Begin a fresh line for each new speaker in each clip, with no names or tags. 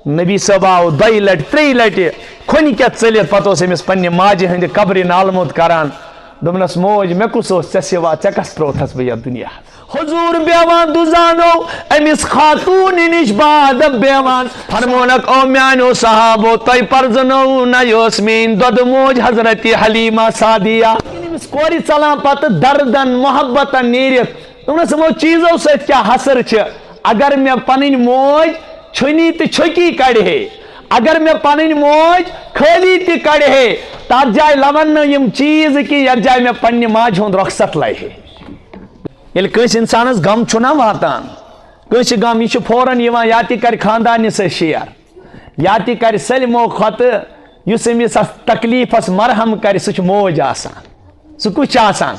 نبی صٲب آو 2 لٹہِ 3 لٹہِ کھۄنہِ کیٛاہ ژٔلِتھ پتہٕ اوس أمِس پننہِ ماجہِ ہٕنٛدِ قبرِ نالموت کران دوٚپنس موج مےٚ کُس اوس ژےٚ سِوا ژےٚ کس ترٛووتھس بہٕ یتھ دُنیا حضوٗر بیٚہوان دُزانو أمِس خاتوٗنہِ نِش بادب بیٚہوان فرمونکھ او میٛانیو صحابو تۄہہِ پرزنووُ نہ یہِ ٲس میٛٲنۍ دۄدٕ موج حضرت حلیٖما سعدیہ أمِس کورِ ژلان پتہٕ دردن محبتن نیٖرِتھ دوٚپنس یِمو چیٖزو سۭتۍ کیٛاہ حسر چھِ اگر مےٚ پنٕنۍ موج چھُنی تہٕ چھُکی کڑِ ہے اگر مےٚ پنٕنۍ موج خٲلی تہِ کڑِ ہے تتھ جایہِ لبن نہٕ یِم چیٖز کینٛہہ یتھ جایہِ مےٚ پننہِ ماجہِ ہُنٛد رۄخصت لَیہِ ہے ییٚلہِ کٲنٛسہِ انسانس غم چھُنہ واتان کٲنٛسہِ غم یہِ چھُ فوراً یِوان یا تہِ کرِ خاندانہِ سۭتۍ شیر یا تہِ کرِ سٲلمو کھۄتہٕ یُس أمِس اتھ تکلیٖفس مرہم کرِ سُہ چھُ موج آسان سُہ کُس چھُ آسان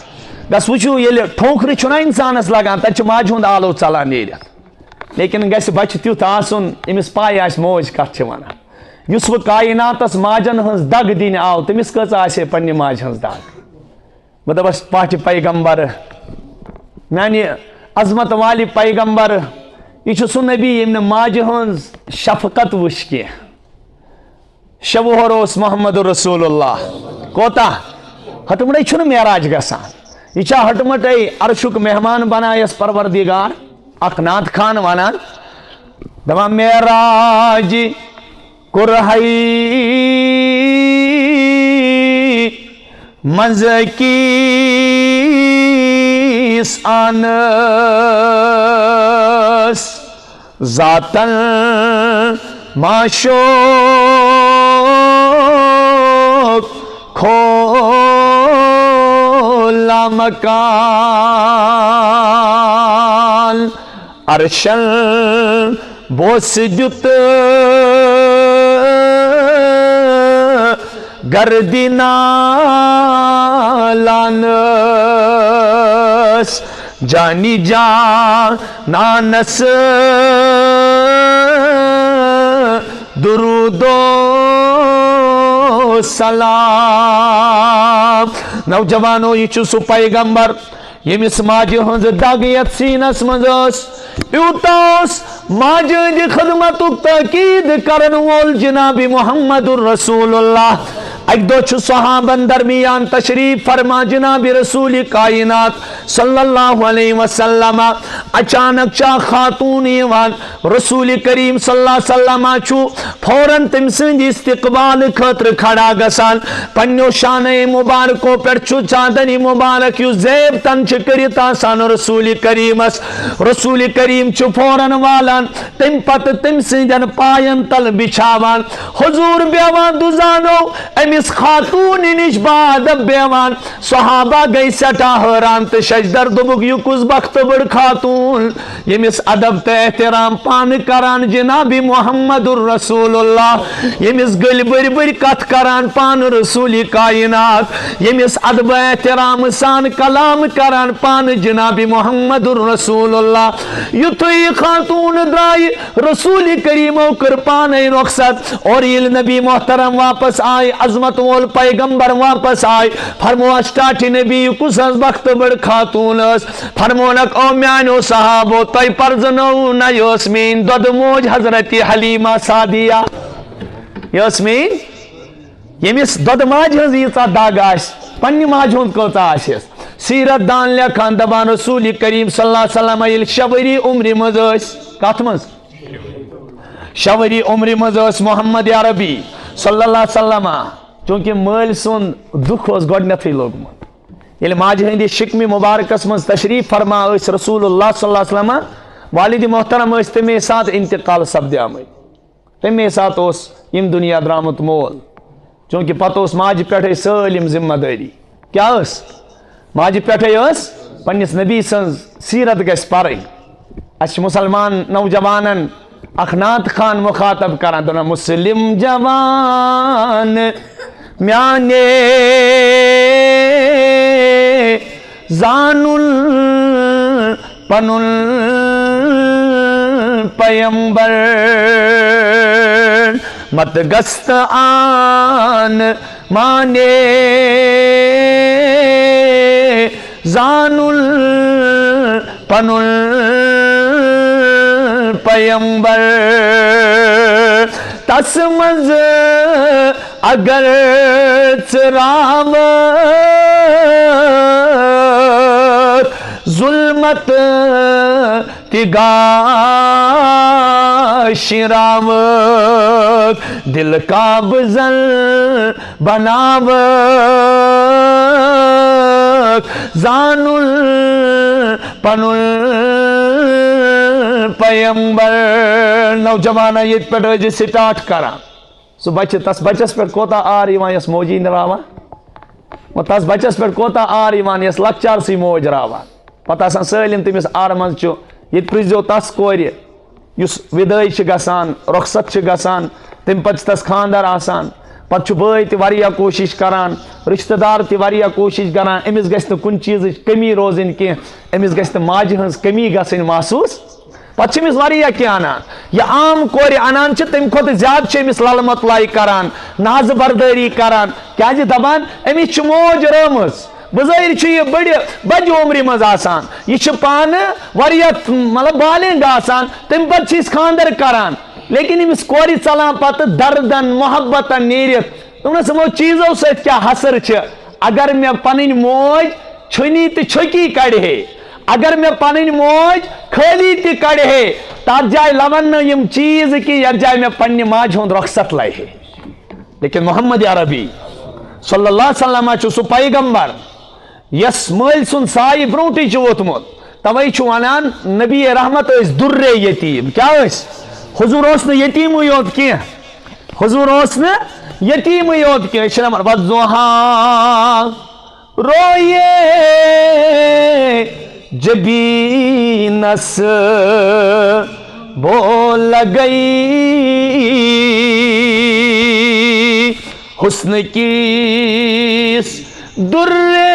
بس وٕچھو ییٚلہِ ٹھوکرِ چھُنہ انسانس لگان تتہِ چھُ ماجہِ ہُنٛد آلو ژلان نیٖرِتھ لیکن گژھِ بچہِ تیُتھ آسُن أمِس پاے آسہِ موج کتھ چھِ ونان یُس وۄنۍ کایناتس ماجن ہٕنٛز دگ دِنہِ آو تٔمِس کۭژاہ آسہِ ہے پننہِ ماجہِ ہٕنٛز دگ بہٕ دپس پاٹہِ پیغمبر میانہِ عظمت والہِ پیغمبر یہِ چھُ سُہ نبی ییٚمۍ نہٕ ماجہِ ہٕنٛز شفقت وٕچھ کینٛہہ 6 وُہر اوس محمد رسول اللہ کوتاہ ہٹمڑے چھُنہٕ معراج گژھان یہِ چھا ہٹمٹے عرشُک مہمان بنایس پروردگار اکھ نعت خان ونان دپان معراج کوٚرہے منٛز أکِس انس ذاتن معشوق کھولا مکان عرشن بوس دیُت گردِ نالانس جانی جانانس درود و سلام نوجوانو یہ چھُ سُہ پیغمبر ییٚمِس ماجہِ ہٕنٛز دگ یتھ سیٖنس منٛز ٲس یوٗتاہ اوس ماجہِ ہٕنٛدِ خدمتُک تٲکیٖد کرن وول جناب محمد رسول اللہ اکہِ دۄہ چھُ صحابن درمیان تشریف فرما جناب رسول کائنات صلی اللہ علیہ وسلم اچانک چھا خاتون یِوان رسول کریم صلی اللہ علیہ وسلم چھُ فوراً تٔمۍ سٕنٛدِ استقبال خٲطرٕ کھڑا گژھان پننیو شانے مبارکو پٮ۪ٹھ چھُ چادنہِ مبارک یُس زیب تن چھِ کٔرِتھ آسان رسول کریٖمس رسول کریم چھُ فوراً والان تمہِ پتہٕ تٔمۍ سٕنٛدٮ۪ن پاین تل بچھاوان حضوٗر بیٚہوان دُزانو أمِس خاتوٗنہِ نِش بادب بیٚہوان صحابہ گٔے سٮ۪ٹھاہ حٲران تہٕ ششدر دوٚپُکھ یہِ کُس بختہٕ بٔڑ خاتوٗن ییٚمِس ادب تہٕ احترام پانہٕ کران جناب محمد رسول اللہ ییٚمِس گٔلۍ بٔرۍ بٔرۍ کتھ کران پانہٕ رسول کائنات ییٚمِس ادب احترام سان کلام کران پانہٕ جناب محمد رسول اللہ یُتھُے خاتوٗن درٛایہِ رسول کریٖمو کٔر پانے رۄخصت اور ییٚلہِ نبی محترم واپس آے عظمت وول پیغمبر واپس آے فرمووس ٹاٹھہِ نبی یہِ کُس حظ بختہٕ بٔڑ خاتوٗن ٲس فرمونکھ او میٛانیو صحابو تۄہہِ پرزنووُ نہ یہِ ٲس میٛٲنۍ دۄدٕ موج حضرت حلیٖما سعدیہ یہِ ٲس میٛٲنۍ ییٚمِس دۄدٕ ماجہِ ہٕنٛز ییٖژاہ دگ آسہِ پننہِ ماجہِ ہُنٛد کۭژاہ آسٮ۪س سیرت دان لیکھان دپان رسول کریم صلی اللہ علیہ وسلم ییٚلہِ 6 ؤری عمرِ منٛز ٲسۍ کتھ منٛز 6 ؤری عمرِ منٛز ٲسۍ محمد عربی صلی اللہ علیہ وسلم چوٗنٛکہِ مٲلۍ سُنٛد دُکھ اوس گۄڈنیتھٕے لوٚگمُت ییٚلہِ ماجہِ ہٕنٛدِ شِکمہِ مُبارکس منٛز تشریٖف فرما ٲسۍ رسول اللہ صلی اللہ علیہ وسلم والدِ محترم ٲسۍ تَمے ساتہٕ انتقال سپدیمٕتۍ تَمے ساتہٕ اوس ییٚمہِ دُنیا درٛامُت مول چوٗنٛکہِ پتہٕ اوس ماجہِ پٮ۪ٹھے سٲلِم ذمہٕ دٲری کیٛاہ ٲس ماجہِ پٮ۪ٹھے ٲس پننِس نبی سٕنٛز سیرت گژھِ پرٕنۍ اَسہِ چھِ مُسلمان نوجوانن اکھ نعت خان مخاطب کران دپان مُسلم جوان میانے زانُن پنُن پیمبر مت گست آن مانے زانُن پنُن پیمبر تس مز اگر چراو ظلمت تگاہ شراوک دل قابضل بناوک زانل پنل پیمبر نوجوانہ یت پہ روز سٹارٹ کران سو بچہ تس بچس پہ کوتا آر یوان یس موجی راوان و تس بچس پہ کوتا آر یوان یس لکچار سی موج راوان پتہ آسان سالم تمس آر من چھ یہ پرزو تس کور یس ودائی چھ گسان رخصت چھ گسان تم پتہ تس خاندار آسان پتہ بھائی تہ واریاہ کوشش کران رشتہ دار تہ واریاہ کوشش کران امس گژھِ نہٕ کُنہِ چیٖزٕچ کمی روزٕنۍ کینٛہہ امس گژھِ نہٕ ماجہِ ہٕنٛز کمی گژھٕنۍ محسوٗس پتہ چھ امس واریاہ کینٛہہ انان یہ عام کورِ انان چھ تمہِ کھۄتہٕ زیادٕ چھ امس لل مطلائی کران نازٕ بردٲری کران کیازِ دپان امس چھ موج رٲمٕژ بظٲہر چھ یہ بڑِ عمرِ منٛز آسان یہ چھ پانہٕ واریاہ مطلب بالغ آسان تمہِ پتہٕ چھ أسۍ خاندر کران لیکن امس کورِ ژلان پتہٕ دردن محبتن نیرِتھ دوٚپنس یِمو چیٖزو سۭتۍ کیٛاہ حسر چھ اگر مےٚ پنٕنۍ موج چھُنی تہٕ چھُکی کڑِ ہے اگر مےٚ پنٕنۍ موج خٲلی تہِ کڑِ ہے تتھ جایہِ لون نہٕ یِم چیٖز کہِ یتھ جایہِ مےٚ پننہِ ماجہِ ہُنٛد رخصت لگہِ ہے لیکن محمد عربی صلی اللہ علیہ وسلم چھُ سُہ پیغمبر یس مٲلۍ سُنٛد سایہِ برونٛٹھٕے چھُ ووتمُت توے چھُ ونان نبی رحمت ٲسۍ درے یتیٖم کیٛاہ ٲسۍ حضور اوس نہٕ یتیٖمٕے یوت کینٛہہ حضور اوس نہٕ یتیٖمٕے یوت کینٛہہ أسۍ چھِ دپان وضحیٰ رویے جبینس بول گئی حسن کیس درے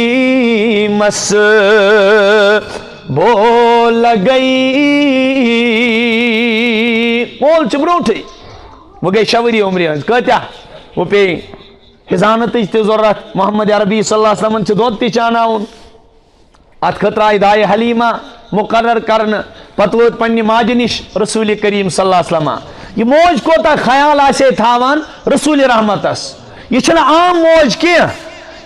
یتیمس بول گئی مول چھ برونٹھے وہ گئی شوری عمری ہنز کتیا وہ پے حضانت تہ ضرورت محمد عربی صلی اللہ علیہ وسلم چھ دود تہ چاناون ات خطر آئی دائے حلیمہ مقرر کرن پتہ ووت پننہ ماجہ نش رسول کریم صلی اللہ علیہ وسلم یہ موج کوتا خیال آسے تھاوان رسول رحمتس یہ چھنہ عام موج کینٛہہ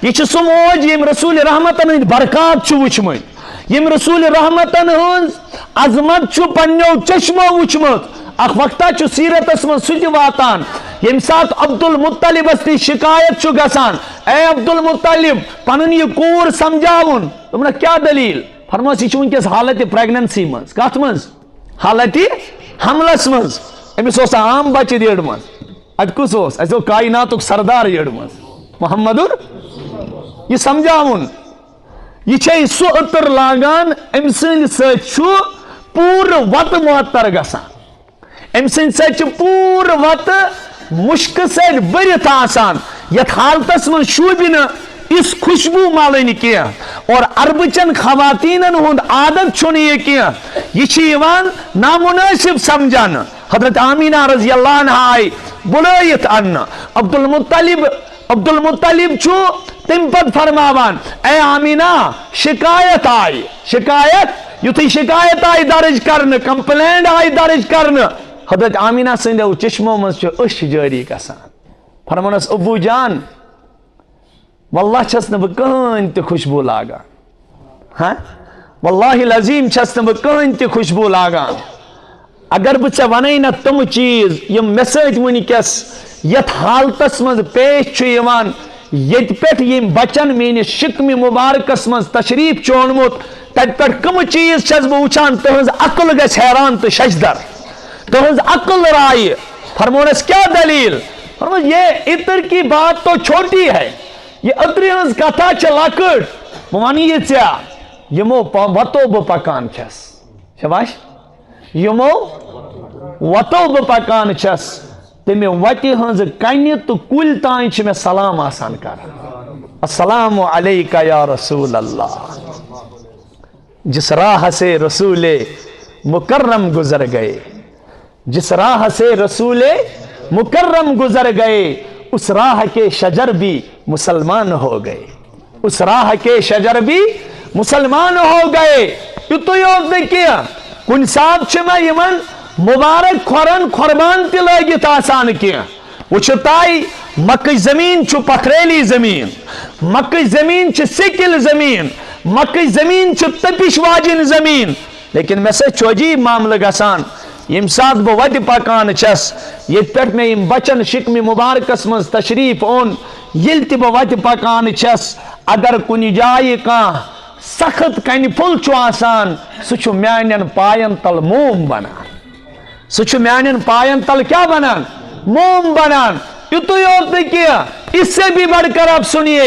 یہ چھ سہ موج یم رسول رحمتن ہند برکات چھ وچمت یم رسول رحمتن ہنز عظمت چھ پننو چشمو وچمت اخ وقتا چھ سیرتس من سہ تہ واتان یم سات عبد المطلبس نش شکایت چھ گسان اے عبد المطلب پنن یہ کور سمجھاون دوٚپنکھ کیا دلیل فرموس یہ چھ ونکس حالت پریگننسی من کت من حالت حملس من امس اوس عام بچہ ریڑ من ات کس اوس اسو کائناتک سردار ریڑ من محمد یہ سمجھاون یہ چھے سو عطر لاگان ام سند ست پور وت معطر گسان ام سند ست پور وت مشک ست برت آسان یت حالتس من شوبہ اس خوشبو مالن کی اور عربچن خواتینن ہند عادت چھن یہ کی یہ نامناسب سمجھان حضرت آمینہ رضی اللہ عنہ آئی بلائیت ان عبد المطلب چھو تم پت فرماوان اے آمینہ شکایت آئی شکایت یتھی شکایت آئی درج کرن کمپلینٹ آئی درج کرن حضرت آمینہ سندو چشمو مز اش جاری گسان فرمانس ابو جان واللہ چھس نہ بہ کہین تہ خوشبو لاگان ہاں واللہ العظیم چھس نہ بہ کہین تہ خوشبو لاگان اگر بہ ژے ونے نہ تم چیز یم مے سۭتۍ ونکس یت حالتس مز پیش چھ یوان یت پٮ۪ٹھ یم بچن میٲنس شکم مبارکس مز تشریف چونمت تت پٮ۪ٹھ کم چیز چھس بہ وچھان تہنز عقل گژھِ حیران تہ ششدر تہنز عقل رائے فرمونس کیا دلیل فرمونس یہ عطر کی بات تو چھوٹی ہے یہ عطر ہنز کتھا چھ لکٹ بہ ونی یہ ژےٚ یمو وتو بہ پکان چھس شاباش یمو وتو بہ پکان چھس تمہ وتہ ہنز کنہ تو کل تان چھ مے سلام آسان کران السلام علیکہ یا رسول اللہ جس راہ سے رسول مکرم گزر گئے جس راہ سے رسول مکرم گزر گئے اس راہ کے شجر بھی مسلمان ہو گئے اس راہ کے شجر بھی مسلمان ہو گئے یوت یوت کیا کن سات میں یمن مبارک کھورن قربان تہ لگت آسان کی وچھو تائی مکہ زمین چھ پتھریلی زمین، مکہ زمین چھ سکل زمین، مکہ زمین چھ تپش واجن زمین، لیکن میں سے چوجی معاملہ گسان یم سات بہ وتہ پکان چھس یت پہ میں یم بچن شکم مبارکس مز تشریف اون یل تہ بہ وتہ پکان چھس اگر کنہ جائے کان سخت کن پھل چھ آسان سہ چھ میانن پاین تل موم بنان، سہ چھ میانن پاین تل کیا بنان؟ موم بنان۔ یتوی اور دیکھئے اس سے بھی بڑھ کر آپ سنیے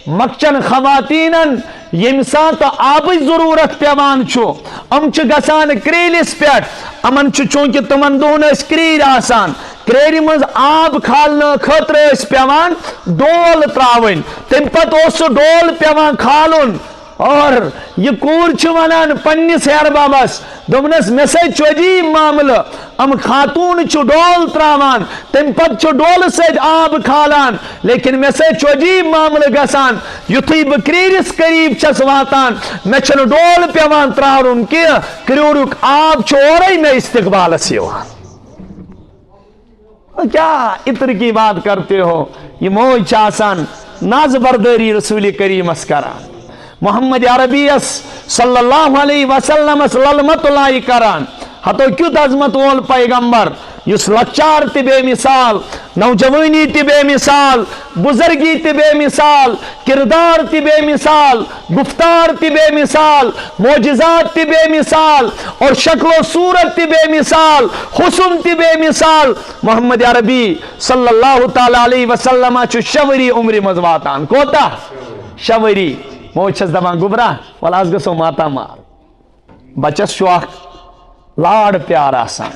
مکچن خواتینن یم سات آب ضرورت پیوان چھو ام چھ گسان کریلس پیٹ امن چھ چونکہ تمن دون اس کریر آسان کریری مز آب کھالنا خطر اس پیوان ڈول تراؤن تم پت اس ڈول پیوان کھالن اور یہ کور چھ ونان پنس ہیر بابس دوپنس مے سۭتۍ چھُ عجیب معاملہ ام خاتون چھ ڈول تراوان تم پت چھ ڈول سۭتۍ آب کھالان لیکن مے سۭتۍ چھُ عجیب معاملہ گژھان یُتھُے بہٕ کریرس قریب چھس واتان مے چھنہٕ ڈول پیوان تراوُن کینٛہہ کریورُک آب چھُ اورے مے استقبالس یِوان۔ کیا عطر کی بات کرتے ہو، یہ موج چھ آسان ناز برداری رسول کریمس کران محمد عربیس صلی اللہ علیہ وسلم للمت اللہ کران ہتو کیت عظمت وول پیغمبر یس لکچار تی بے مثال نوجوانی تی بے مثال بزرگی تی بے مثال کردار تی بے مثال گفتار تی بے مثال معجزات تی بے مثال اور شکل و صورت تی بے مثال حسن تی بے مثال محمد عربی صلی اللہ تعالی علیہ وسلم چھ شوری عمر مز واتان کوتا شوری موج چھس دپان گبرا ول آز گژھو ماتا مال بچس چھُ اکھ لاڑ پیار آسان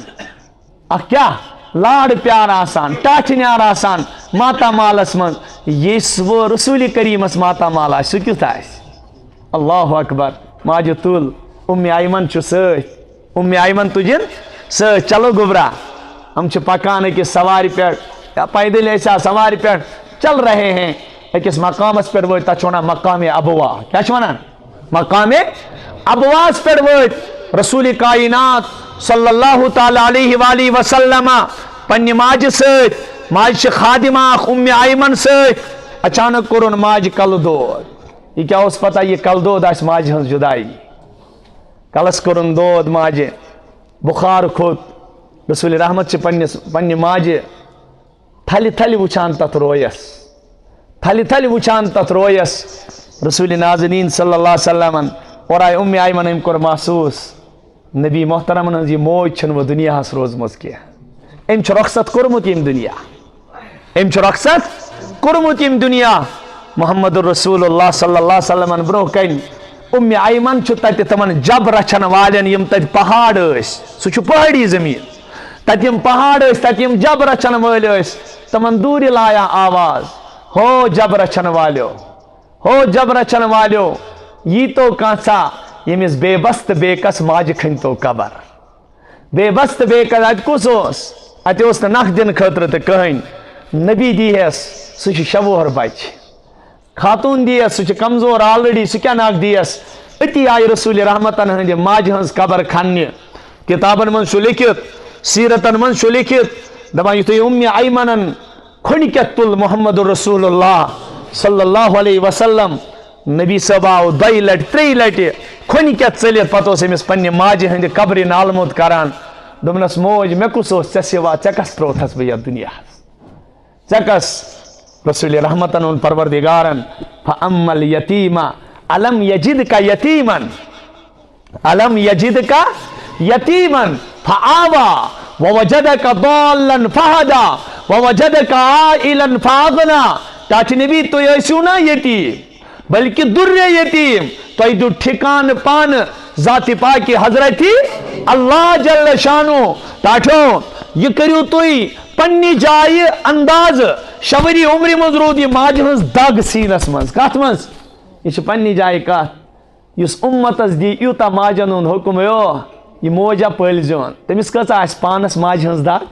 اکھ کیا لاڑ پیار آسان ٹاٹھنیار آسان ماتا مالس من یس وہ رسول کریمس ماتا مال آسہِ سُہ کیُتھ آسہِ اللہ اکبر ماجہِ تُل ایمن چھُ سۭتۍ ایمن تُجِن سۭتۍ چلو گبرا ہم چھِ پکان أکِس سوارِ پٮ۪ٹھ یا پیدل ٲسیا سوارِ پٮ۪ٹھ چل رہے ہیں أکِس مقامس پٮ۪ٹھ وٲتۍ تتھ چھِ ونان مقام ابوا کیا چھِ ونان مقام ابواس پٮ۪ٹھ وٲتۍ رسول کائنات صلی اللہ تعالی علیہ وآلہ وسلم پنہ ماجہ سۭتۍ ماجہ چھِ خادمہ اکھ ایمن سۭتۍ اچانک کوٚرُن ماجہِ کلہٕ دود یہ کیا اوس پتہ یہ کلہٕ دود آسہِ ماجہِ ہٕنٛز جدائی کلس کوٚرُن دود ماجہِ بخار کھوٚت رسول رحمت چھِ پننہِ ماجہِ تھلہِ تھلہِ وٕچھان تتھ رویس تھلہِ تھلہِ وٕچھان تتھ رویس رسول ناظرین صلی اللہ علیہ وسلم اور آئے ایمن أمۍ کوٚر محسوس نبی محترمن ہٕنٛز یہِ موج چھنہٕ وۄنۍ دُنیاہس روزمٕژ کینٛہہ أمۍ چھُ رۄخصت کوٚرمُت ییٚمہِ دُنیا أمۍ چھُ رۄخصت کوٚرمُت ییٚمہِ دُنیا محمد رسول اللہ صلی اللہ علیہ وسلمن برونٛہہ کنہِ ایمن چھُ تتہِ تِمن جب رچھن والٮ۪ن یِم تتہِ پہاڑ ٲسۍ سُہ چھُ پہاڑی زٔمیٖن تتہِ یِم پہاڑ ٲسۍ تتہِ یِم جب رچھن وٲلۍ ٲسۍ تِمن دوٗرِ لایا آواز ہو جب رچھن والیو ہو جب رچھن والیو یی تو کانسا ییٚمِس بے بس تہٕ بے کس ماجہِ کھٔنۍ تو قبر بے بس تہٕ بے کس اتہِ کُس اوس اتہِ اوس نہٕ نکھ دِنہٕ خٲطرٕ تہِ کٕہٕنۍ نبی دیہس سُہ چھُ 6 وُہر بچہِ خاتون دیس سُہ چھُ کمزور آلریڈی سُہ کیاہ نکھ دیس أتی آیہِ رسول رحمتن ہٕنٛدِ ماجہِ ہٕنٛز قبر کھننہِ کتابن منٛز چھُ لیکھِتھ سیرتن منٛز چھُ لیکھِتھ دپان یُتھُے ایمنن کھۄنہِ تُل محمد رسول اللہ صلی اللہ علیہ وسلم نبی صٲب آو 2 لٹہِ 3 لٹہِ کھۄنہِ ژٔلِتھ پتہٕ اوس أمِس پننہِ ماجہِ ہٕنٛدِ قبرِ نالہٕ موٚت کران دوٚپنس موج مےٚ کُس اوس ژےٚ سِوا ژےٚ کس ترٛووتھس بہٕ یتھ دُنیاہس ژےٚ کس رسول رحمتن ووٚن پروردگارن فأما اليتیٖم الم یجدک یتیٖمن الم یجدک یتیٖمن فآوا ووجدک ضالا فہدا ووجدک عائلا فأغنا ٹاٹھہِ نبی تُہۍ ٲسِو نا یتیٖم بلکہ در یتیم تۄہہِ دیُت ٹھِکانہٕ پانہٕ ذاتِ پاکہِ حضرتِ اللہ جل شانو ٹاٹھیو یہ کٔرِو تُہۍ پننہِ جایہِ اندازٕ شوری عمرِ منٛز روٗد یہِ ماجہِ ہٕنٛز دگ سیٖنس منٛز کتھ منٛز یہ چھِ پننہِ جایہِ کتھ یُس اُمتس دی یوٗتاہ ماجن ہُنٛد حُکم یہِ موجا پٲلۍزِہون تٔمِس کۭژاہ آسہِ پانس ماجہِ ہٕنٛز دگ